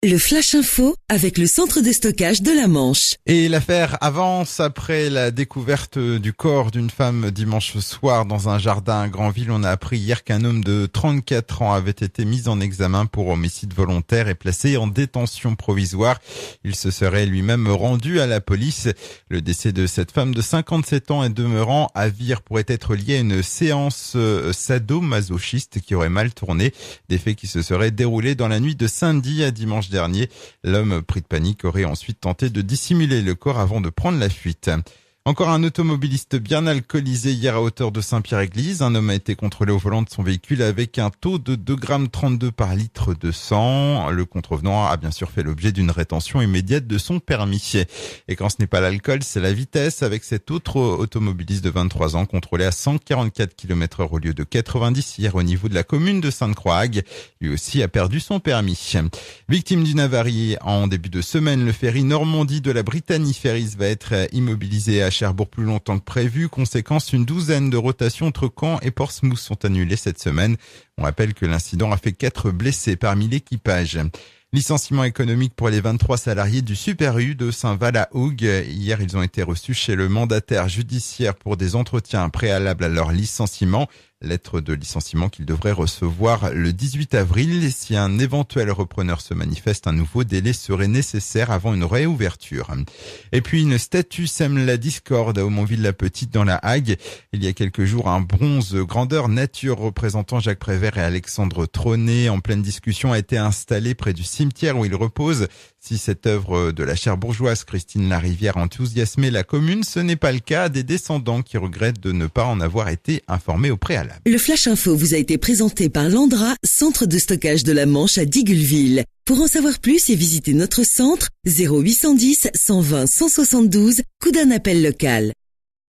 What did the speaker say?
Le Flash Info avec le centre de stockage de la Manche. Et l'affaire avance après la découverte du corps d'une femme dimanche soir dans un jardin à Granville. On a appris hier qu'un homme de 34 ans avait été mis en examen pour homicide volontaire et placé en détention provisoire. Il se serait lui-même rendu à la police. Le décès de cette femme de 57 ans et demeurant à Vire pourrait être lié à une séance sadomasochiste qui aurait mal tourné. Des faits qui se seraient déroulés dans la nuit de samedi à dimanche dernier. L'homme pris de panique aurait ensuite tenté de dissimuler le corps avant de prendre la fuite. Encore un automobiliste bien alcoolisé hier à hauteur de Saint-Pierre-Église. Un homme a été contrôlé au volant de son véhicule avec un taux de 2,32 g par litre de sang. Le contrevenant a bien sûr fait l'objet d'une rétention immédiate de son permis. Et quand ce n'est pas l'alcool, c'est la vitesse avec cet autre automobiliste de 23 ans contrôlé à 144 km/h au lieu de 90 hier au niveau de la commune de Sainte-Croix-Hague. Lui aussi a perdu son permis. Victime d'une avarie en début de semaine, le ferry Normandie de la Brittany Ferries va être immobilisé à Cherbourg plus longtemps que prévu. Conséquence, une douzaine de rotations entre Caen et Portsmouth sont annulées cette semaine. On rappelle que l'incident a fait 4 blessés parmi l'équipage. Licenciement économique pour les 23 salariés du Super U de Saint-Val-à-Hougue. Hier, ils ont été reçus chez le mandataire judiciaire pour des entretiens préalables à leur licenciement. Lettre de licenciement qu'ils devraient recevoir le 18 avril. Si un éventuel repreneur se manifeste, un nouveau délai serait nécessaire avant une réouverture. Et puis une statue sème la discorde à Aumonville-la-Petite dans la Hague. Il y a quelques jours, un bronze grandeur nature représentant Jacques Prévert et Alexandre Trôné en pleine discussion a été installé près du cimetière où il repose. Si cette œuvre de la Cherbourgeoise Christine Larivière a enthousiasmé la commune, ce n'est pas le cas des descendants qui regrettent de ne pas en avoir été informés au préalable. Le Flash Info vous a été présenté par Landra, centre de stockage de la Manche à Digueulville. Pour en savoir plus et visiter notre centre, 0810 120 172, coup d'un appel local.